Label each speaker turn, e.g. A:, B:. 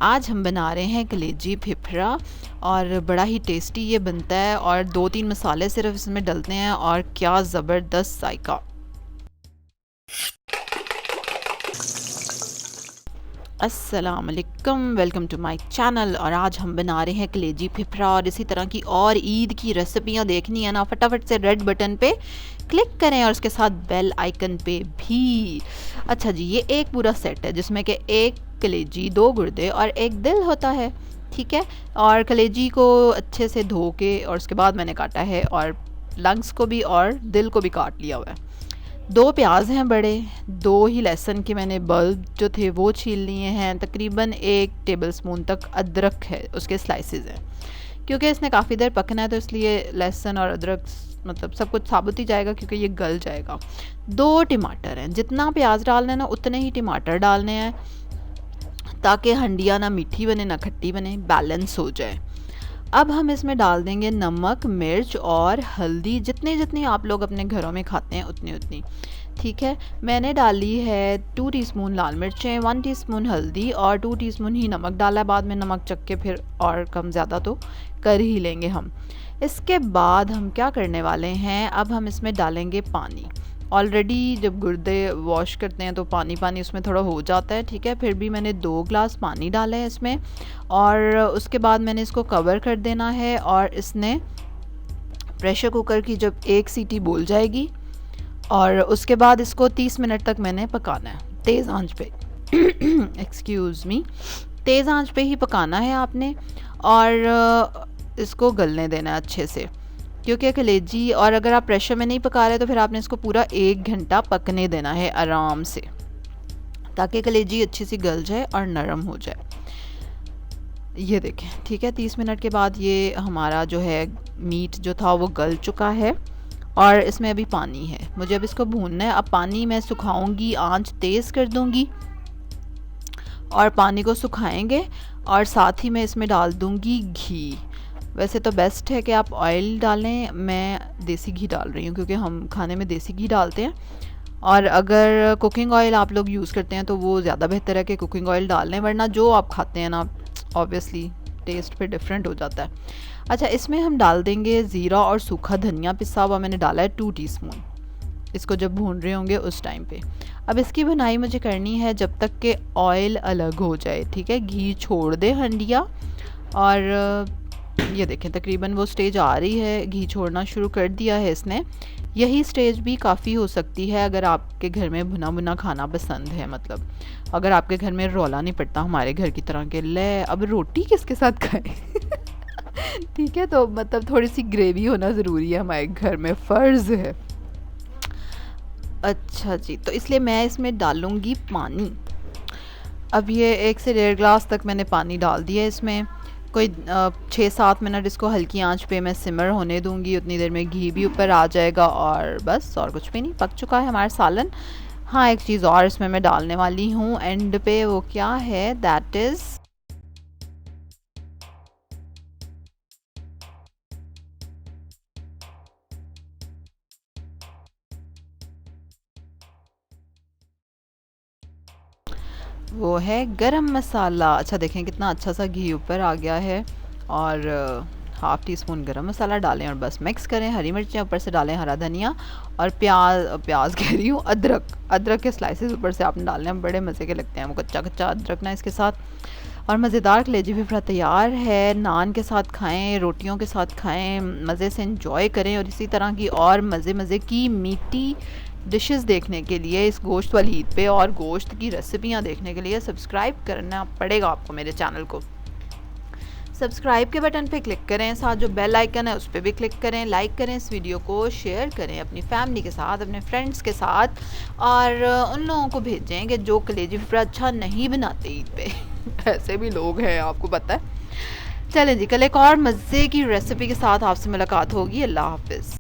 A: आज हम बना रहे हैं कलेजी फिफरा और बड़ा ही टेस्टी ये बनता है और 2-3 मसाले सिर्फ इसमें डलते हैं और क्या ज़बरदस्त जायका। अस्सलाम वालेकुम, वेलकम टू माय चैनल। और आज हम बना रहे हैं कलेजी फिफरा और इसी तरह की और ईद की रेसिपियाँ देखनी है ना, फटाफट से रेड बटन पे क्लिक करें और उसके साथ बेल आइकन पे भी। अच्छा जी, ये एक पूरा सेट है जिसमें कि एक कलेजी, 2 गुर्दे और एक दिल होता है, ठीक है। और कलेजी को अच्छे से धो के और उसके बाद मैंने काटा है और लंग्स को भी और दिल को भी काट लिया हुआ है। 2 प्याज हैं बड़े, 2 ही लहसुन के मैंने बल्ब जो थे वो छील लिए हैं। तकरीबन 1 टेबलस्पून तक अदरक है, उसके स्लाइसेस हैं। क्योंकि इसने काफ़ी देर पकना है तो इसलिए लहसुन और अदरक मतलब सब कुछ साबुत ही जाएगा क्योंकि ये गल जाएगा। 2 टमाटर हैं, जितना प्याज डालना है ना उतने ही टमाटर डालने हैं ताकि हंडिया ना मीठी बने ना खट्टी बने, बैलेंस हो जाए। अब हम इसमें डाल देंगे नमक, मिर्च और हल्दी, जितनी जितनी आप लोग अपने घरों में खाते हैं उतनी उतनी, ठीक है। मैंने डाली है 2 टीस्पून लाल मिर्चें, 1 टीस्पून हल्दी और 2 टीस्पून ही नमक डाला है। बाद में नमक चख के फिर और कम ज़्यादा तो कर ही लेंगे हम। इसके बाद हम क्या करने वाले हैं, अब हम इसमें डालेंगे पानी। ऑलरेडी जब गुर्दे वॉश करते हैं तो पानी पानी उसमें थोड़ा हो जाता है, ठीक है। फिर भी मैंने 2 ग्लास पानी डाला है इसमें और उसके बाद मैंने इसको कवर कर देना है और इसने प्रेशर कुकर की जब 1 सीटी बोल जाएगी और उसके बाद इसको 30 मिनट तक मैंने पकाना है तेज़ आंच पे। एक्सक्यूज़ मी, तेज़ आंच पे ही पकाना है आपने और इसको गलने देना है अच्छे से, क्योंकि कलेजी और अगर आप प्रेशर में नहीं पका रहे तो फिर आपने इसको पूरा 1 घंटा पकने देना है आराम से, ताकि कलेजी अच्छी सी गल जाए और नरम हो जाए। ये देखें, ठीक है। 30 मिनट के बाद ये हमारा जो है मीट जो था वो गल चुका है और इसमें अभी पानी है। मुझे अब इसको भूनना है। अब पानी मैं सुखाऊंगी, आंच तेज़ कर दूंगी और पानी को सुखाएंगे और साथ ही मैं इसमें डाल दूंगी घी। वैसे तो बेस्ट है कि आप ऑयल डालें, मैं देसी घी डाल रही हूँ क्योंकि हम खाने में देसी घी डालते हैं। और अगर कुकिंग ऑयल आप लोग यूज़ करते हैं तो वो ज़्यादा बेहतर है कि कुकिंग ऑयल डाल लें, वरना जो आप खाते हैं ना ऑब्वियसली टेस्ट पे डिफरेंट हो जाता है। अच्छा, इसमें हम डाल देंगे ज़ीरा और सूखा धनिया पिसा हुआ, मैंने डाला है 2 टीस्पून। इसको जब भून रहे होंगे उस टाइम पे। अब इसकी भुनाई मुझे करनी है जब तक कि ऑयल अलग हो जाए, ठीक है। घी छोड़ दे हंडिया और ये देखें तकरीबन वो स्टेज आ रही है, घी छोड़ना शुरू कर दिया है इसने। यही स्टेज भी काफ़ी हो सकती है अगर आपके घर में भुना भुना खाना पसंद है, मतलब अगर आपके घर में रौला नहीं पड़ता हमारे घर की तरह के ले अब रोटी किसके साथ खाएं। ठीक है, तो मतलब थोड़ी सी ग्रेवी होना ज़रूरी है हमारे घर में, फ़र्ज़ है। अच्छा जी, तो इसलिए मैं इसमें डालूँगी पानी। अब ये 1 से 1.5 ग्लास तक मैंने पानी डाल दिया इसमें। कोई 6-7 मिनट इसको हल्की आंच पे मैं सिमर होने दूंगी। उतनी देर में घी भी ऊपर आ जाएगा और बस और कुछ भी नहीं, पक चुका है हमारा सालन। हाँ, एक चीज़ और इसमें मैं डालने वाली हूँ एंड पे, वो क्या है, दैट इज़ वो है गरम मसाला। अच्छा देखें कितना अच्छा सा घी ऊपर आ गया है और हाफ़ टी स्पून गरम मसाला डालें और बस मिक्स करें। हरी मिर्चें ऊपर से डालें, हरा धनिया और प्याज कह रही हूँ, अदरक के स्लाइसेस ऊपर से आपने डालने हैं, बड़े मज़े के लगते हैं वो कच्चा कच्चा अदरक ना इसके साथ। और मज़ेदार कलेजी फिफरा तैयार है। नान के साथ खाएं, रोटियों के साथ खाएं, मज़े से इंजॉय करें। और इसी तरह की और मज़े की मीठी डिशेस देखने के लिए इस गोश्त वाली ईद पे और गोश्त की रेसिपियाँ देखने के लिए सब्सक्राइब करना पड़ेगा आपको मेरे चैनल को। सब्सक्राइब के बटन पे क्लिक करें, साथ जो बेल आइकन है उस पर भी क्लिक करें, लाइक करें इस वीडियो को, शेयर करें अपनी फैमिली के साथ, अपने फ्रेंड्स के साथ और उन लोगों को भेजें कि जो कलेजी फिफरा अच्छा नहीं बनाते ईद पे। ऐसे भी लोग हैं, आपको पता है। चलें जी, कल एक और मज़े की रेसिपी के साथ आपसे मुलाकात होगी। अल्लाह हाफिज़।